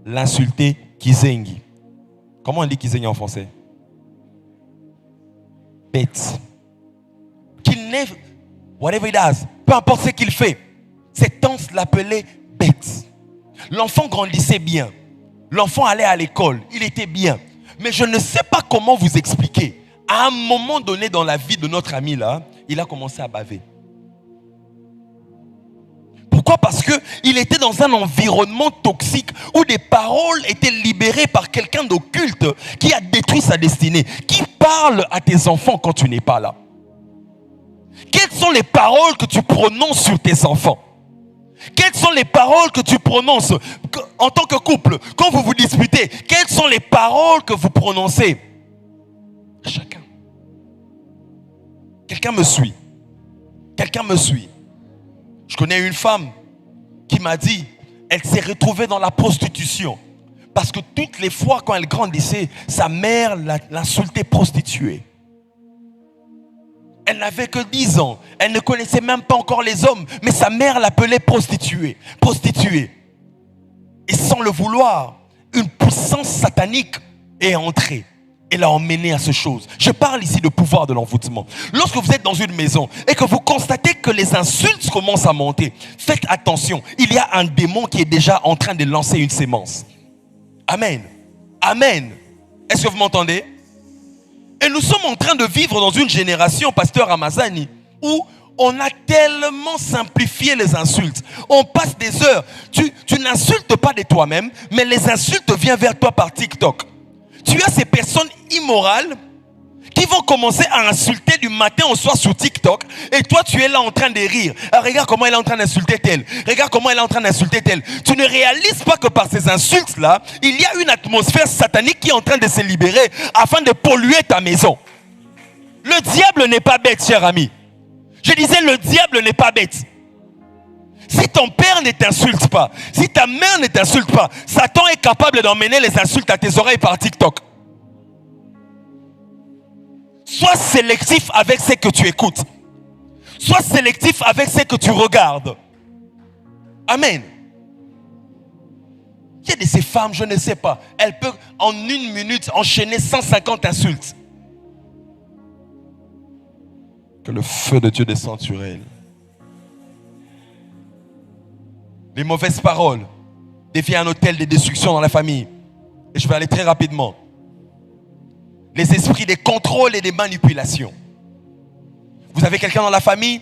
l'insultait Kizengi. Comment on dit Kizengi en français? Bête. Qu'il n'ait, whatever he does, peu importe ce qu'il fait, cette tante l'appelait bête. L'enfant grandissait bien. L'enfant allait à l'école. Il était bien. Mais je ne sais pas comment vous expliquer. À un moment donné dans la vie de notre ami là, il a commencé à baver. Pourquoi? Parce qu'il était dans un environnement toxique où des paroles étaient libérées par quelqu'un d'occulte qui a détruit sa destinée. Qui parle à tes enfants quand tu n'es pas là? Quelles sont les paroles que tu prononces sur tes enfants? Quelles sont les paroles que tu prononces en tant que couple? Quand vous vous disputez, quelles sont les paroles que vous prononcez? Chacun. Quelqu'un me suit. Quelqu'un me suit. Je connais une femme qui m'a dit, elle s'est retrouvée dans la prostitution. Parce que toutes les fois quand elle grandissait, sa mère l'insultait prostituée. Elle n'avait que 10 ans. Elle ne connaissait même pas encore les hommes. Mais sa mère l'appelait prostituée. Prostituée. Et sans le vouloir, une puissance satanique est entrée. Et l'a emmené à ces choses. Je parle ici de pouvoir de l'envoûtement. Lorsque vous êtes dans une maison et que vous constatez que les insultes commencent à monter, faites attention. Il y a un démon qui est déjà en train de lancer une sémence. Amen. Amen. Est-ce que vous m'entendez? Et nous sommes en train de vivre dans une génération, pasteur Ramazani, où On a tellement simplifié les insultes. On passe des heures. Tu n'insultes pas de toi-même, mais les insultes viennent vers toi par TikTok. Tu as ces personnes immorales qui vont commencer à insulter du matin au soir sur TikTok. Et toi, tu es là en train de rire. Ah, regarde comment elle est en train d'insulter tel. Regarde comment elle est en train d'insulter tel. Tu ne réalises pas que par ces insultes-là, il y a une atmosphère satanique qui est en train de se libérer afin de polluer ta maison. Le diable n'est pas bête, cher ami. Je disais, le diable n'est pas bête. Si ton père ne t'insulte pas, si ta mère ne t'insulte pas, Satan est capable d'emmener les insultes à tes oreilles par TikTok. Sois sélectif avec ce que tu écoutes. Sois sélectif avec ce que tu regardes. Amen. Il y a de ces femmes, je ne sais pas, elles peuvent en 1 minute enchaîner 150 insultes. Que le feu de Dieu descende sur elles. Les mauvaises paroles deviennent un hôtel de destruction dans la famille. Et je vais aller très rapidement. Les esprits de contrôle et de manipulation. Vous avez quelqu'un dans la famille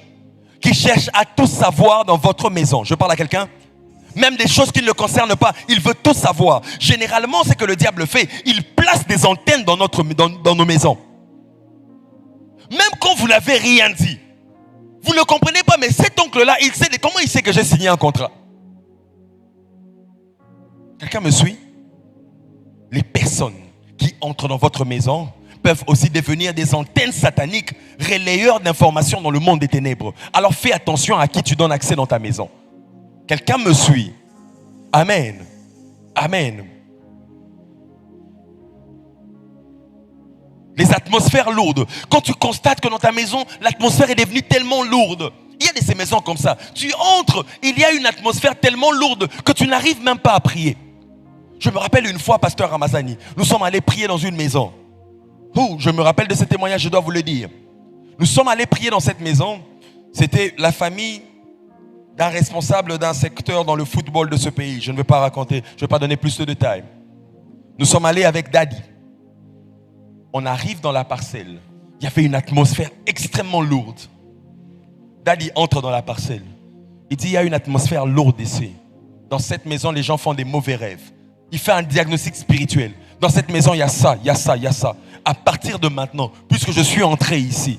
qui cherche à tout savoir dans votre maison. Je parle à quelqu'un. Même des choses qui ne le concernent pas, il veut tout savoir. Généralement, c'est que le diable fait. Il place des antennes dans nos maisons. Même quand vous n'avez rien dit. Vous ne comprenez pas, mais cet oncle-là, il sait comment il sait que j'ai signé un contrat. Quelqu'un me suit? Les personnes qui entrent dans votre maison peuvent aussi devenir des antennes sataniques, relayeurs d'informations dans le monde des ténèbres. Alors fais attention à qui tu donnes accès dans ta maison. Quelqu'un me suit? Amen. Amen. Les atmosphères lourdes. Quand tu constates que dans ta maison, l'atmosphère est devenue tellement lourde. Il y a de ces maisons comme ça. Tu entres, il y a une atmosphère tellement lourde que tu n'arrives même pas à prier. Je me rappelle une fois, pasteur Ramazani, nous sommes allés prier dans une maison. Je me rappelle de ce témoignage, je dois vous le dire. Nous sommes allés prier dans cette maison. C'était la famille d'un responsable d'un secteur dans le football de ce pays. Je ne vais pas raconter, je ne vais pas donner plus de détails. Nous sommes allés avec Daddy. On arrive dans la parcelle. Il y avait une atmosphère extrêmement lourde. Daddy entre dans la parcelle. Il dit, il y a une atmosphère lourde ici. Dans cette maison, les gens font des mauvais rêves. Il fait un diagnostic spirituel. Dans cette maison, il y a ça, il y a ça, il y a ça. À partir de maintenant, puisque je suis entré ici,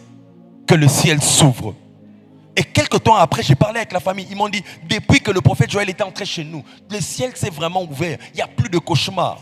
que le ciel s'ouvre. Et quelques temps après, j'ai parlé avec la famille. Ils m'ont dit, depuis que le prophète Joël était entré chez nous, le ciel s'est vraiment ouvert. Il n'y a plus de cauchemars.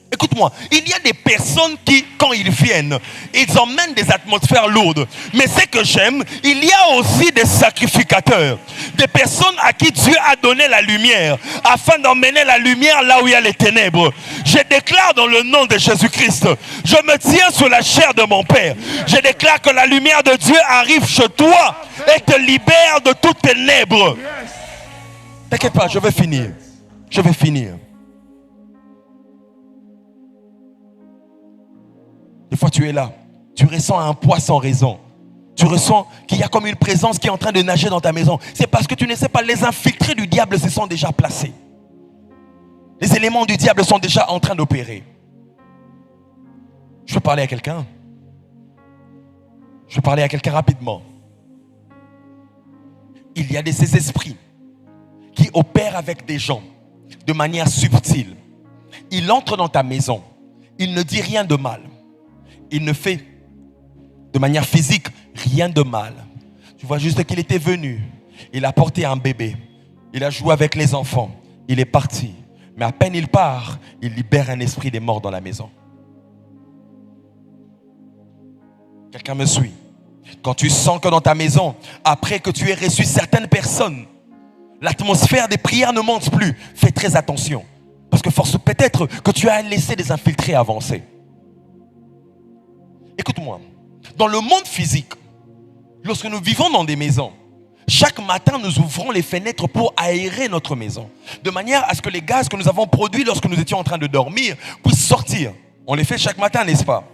Écoute-moi, il y a des personnes qui, quand ils viennent, ils emmènent des atmosphères lourdes. Mais ce que j'aime, il y a aussi des sacrificateurs. Des personnes à qui Dieu a donné la lumière, afin d'emmener la lumière là où il y a les ténèbres. Je déclare dans le nom de Jésus-Christ, je me tiens sur la chair de mon Père. Je déclare que la lumière de Dieu arrive chez toi et te libère de toutes ténèbres. T'inquiète pas, je vais finir. Je vais finir. Des fois, tu es là. Tu ressens un poids sans raison. Tu ressens qu'il y a comme une présence qui est en train de nager dans ta maison. C'est parce que tu ne sais pas, les infiltrés du diable se sont déjà placés. Les éléments du diable sont déjà en train d'opérer. Je veux parler à quelqu'un. Je veux parler à quelqu'un rapidement. Il y a de ces esprits qui opèrent avec des gens de manière subtile. Il entre dans ta maison. Il ne dit rien de mal. Il ne fait de manière physique rien de mal. Tu vois juste qu'il était venu. Il a porté un bébé. Il a joué avec les enfants. Il est parti. Mais à peine il part, il libère un esprit des morts dans la maison. Quelqu'un me suit? Quand tu sens que dans ta maison, après que tu aies reçu certaines personnes, l'atmosphère des prières ne monte plus, fais très attention. Parce que force peut-être que tu as laissé des infiltrés avancer. Écoute-moi, dans le monde physique, lorsque nous vivons dans des maisons, chaque matin nous ouvrons les fenêtres pour aérer notre maison, de manière à ce que les gaz que nous avons produits lorsque nous étions en train de dormir puissent sortir. On les fait chaque matin, n'est-ce pas?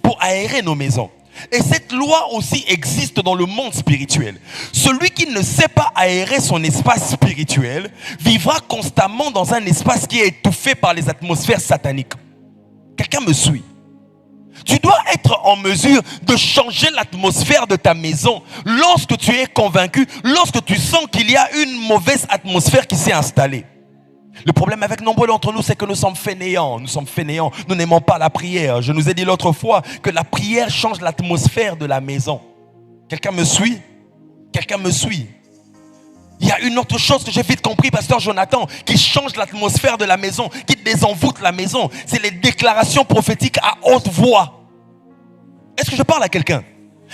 Pour aérer nos maisons. Et cette loi aussi existe dans le monde spirituel. Celui qui ne sait pas aérer son espace spirituel vivra constamment dans un espace qui est étouffé par les atmosphères sataniques. Quelqu'un me suit? Tu dois être en mesure de changer l'atmosphère de ta maison lorsque tu es convaincu, lorsque tu sens qu'il y a une mauvaise atmosphère qui s'est installée. Le problème avec nombreux d'entre nous, c'est que nous sommes fainéants. Nous n'aimons pas la prière. Je nous ai dit l'autre fois que la prière change l'atmosphère de la maison. Quelqu'un me suit? Quelqu'un me suit? Il y a une autre chose que j'ai vite compris, pasteur Jonathan, qui change l'atmosphère de la maison, qui désenvoûte la maison. C'est les déclarations prophétiques à haute voix. Est-ce que je parle à quelqu'un?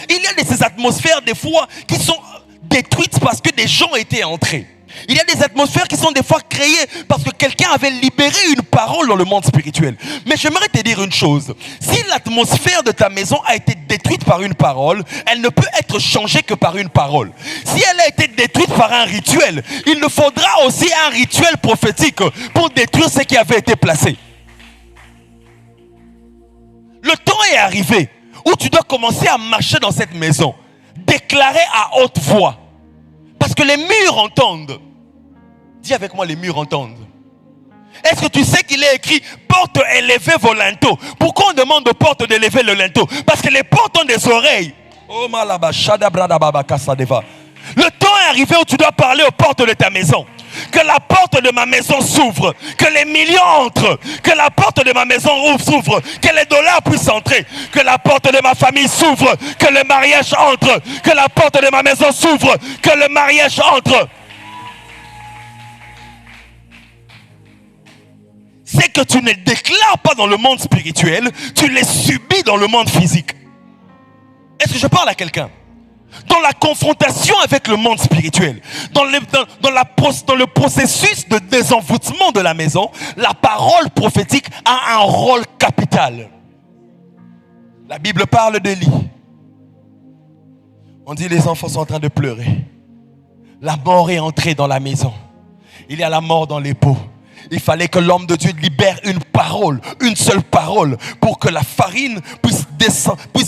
Il y a ces atmosphères des fois qui sont détruites parce que des gens étaient entrés. Il y a des atmosphères qui sont des fois créées parce que quelqu'un avait libéré une parole dans le monde spirituel. Mais j'aimerais te dire une chose. Si l'atmosphère de ta maison a été détruite par une parole, elle ne peut être changée que par une parole. Si elle a été détruite par un rituel, il nous faudra aussi un rituel prophétique pour détruire ce qui avait été placé. Le temps est arrivé où tu dois commencer à marcher dans cette maison, déclarer à haute voix. Parce que les murs entendent. Dis avec moi, les murs entendent. Est-ce que tu sais qu'il est écrit porte élevée vos linteaux? Pourquoi on demande aux portes d'élever le linteau? Parce que les portes ont des oreilles. Oh malaba, shadabrada kassadeva. Le temps est arrivé où tu dois parler aux portes de ta maison. Que la porte de ma maison s'ouvre, que les millions entrent, que la porte de ma maison s'ouvre, que les dollars puissent entrer, que la porte de ma famille s'ouvre, que le mariage entre, que la porte de ma maison s'ouvre, que le mariage entre. C'est que tu ne déclares pas dans le monde spirituel, tu les subis dans le monde physique. Est-ce que je parle à quelqu'un? Dans la confrontation avec le monde spirituel, dans le processus de désenvoûtement de la maison, la parole prophétique a un rôle capital. La Bible parle d'Élie. On dit les enfants sont en train de pleurer. La mort est entrée dans la maison. Il y a la mort dans les pots. Il fallait que l'homme de Dieu libère une parole, une seule parole, pour que la farine puisse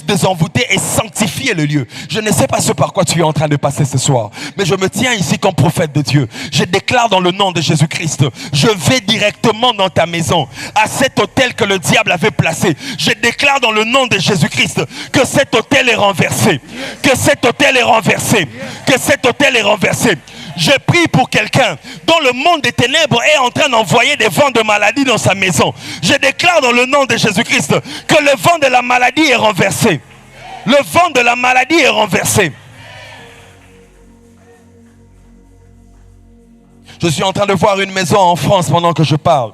désenvoûter et sanctifier le lieu. Je ne sais pas ce par quoi tu es en train de passer ce soir, mais je me tiens ici comme prophète de Dieu. Je déclare dans le nom de Jésus-Christ, je vais directement dans ta maison, à cet autel que le diable avait placé. Je déclare dans le nom de Jésus-Christ que cet autel est renversé, que cet autel est renversé, que cet autel est renversé. Je prie pour quelqu'un dont le monde des ténèbres est en train d'envoyer des vents de maladie dans sa maison. Je déclare dans le nom de Jésus-Christ que le vent de la maladie est renversé. Le vent de la maladie est renversé. Je suis en train de voir une maison en France pendant que je parle,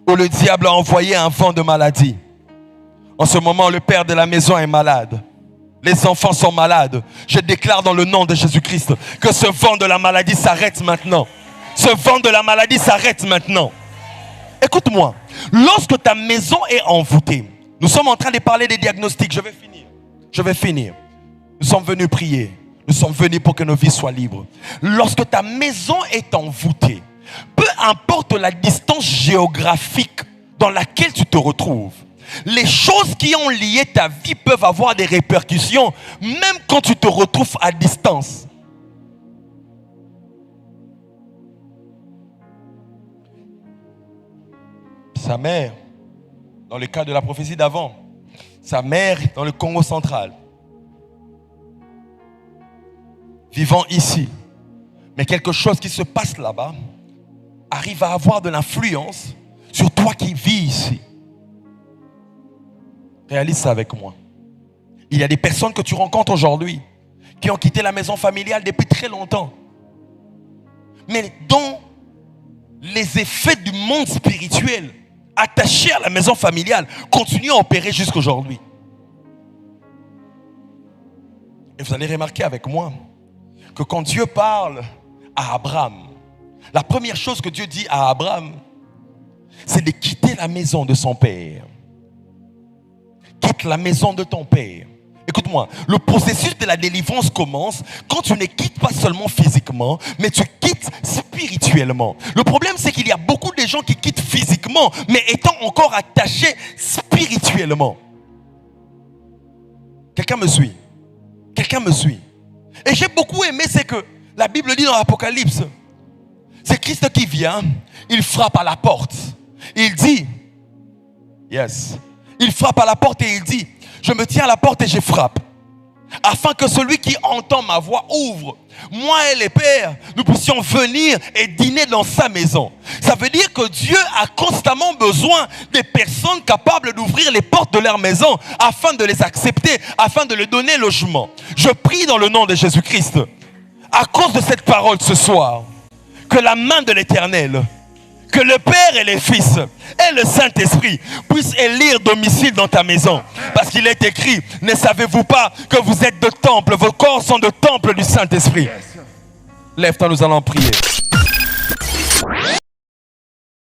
où le diable a envoyé un vent de maladie. En ce moment, le père de la maison est malade. Les enfants sont malades. Je déclare dans le nom de Jésus-Christ que ce vent de la maladie s'arrête maintenant. Ce vent de la maladie s'arrête maintenant. Écoute-moi. Lorsque ta maison est envoûtée, nous sommes en train de parler des diagnostics. Je vais finir. Nous sommes venus prier. Nous sommes venus pour que nos vies soient libres. Lorsque ta maison est envoûtée, peu importe la distance géographique dans laquelle tu te retrouves, les choses qui ont lié ta vie peuvent avoir des répercussions, même quand tu te retrouves à distance. Sa mère, dans le cas de la prophétie d'avant, sa mère dans le Congo central, vivant ici, mais quelque chose qui se passe là-bas arrive à avoir de l'influence sur toi qui vis ici. Réalise ça avec moi. Il y a des personnes que tu rencontres aujourd'hui qui ont quitté la maison familiale depuis très longtemps, mais dont les effets du monde spirituel attachés à la maison familiale continuent à opérer jusqu'aujourd'hui. Et vous allez remarquer avec moi que quand Dieu parle à Abraham, la première chose que Dieu dit à Abraham, c'est de quitter la maison de son père. Quitte la maison de ton père. Écoute-moi, le processus de la délivrance commence quand tu ne quittes pas seulement physiquement, mais tu quittes spirituellement. Le problème, c'est qu'il y a beaucoup de gens qui quittent physiquement, mais étant encore attachés spirituellement. Quelqu'un me suit? Quelqu'un me suit? Et j'ai beaucoup aimé, c'est que la Bible dit dans l'Apocalypse, c'est Christ qui vient, il frappe à la porte. Il dit, yes. Il frappe à la porte et il dit, je me tiens à la porte et je frappe, afin que celui qui entend ma voix ouvre. Moi et les pères, nous puissions venir et dîner dans sa maison. Ça veut dire que Dieu a constamment besoin des personnes capables d'ouvrir les portes de leur maison afin de les accepter, afin de leur donner logement. Je prie dans le nom de Jésus-Christ, à cause de cette parole ce soir, que la main de l'Éternel, que le Père et les Fils et le Saint-Esprit puissent élire domicile dans ta maison. Parce qu'il est écrit, ne savez-vous pas que vous êtes de temple, vos corps sont de temple du Saint-Esprit. Lève-toi, nous allons prier.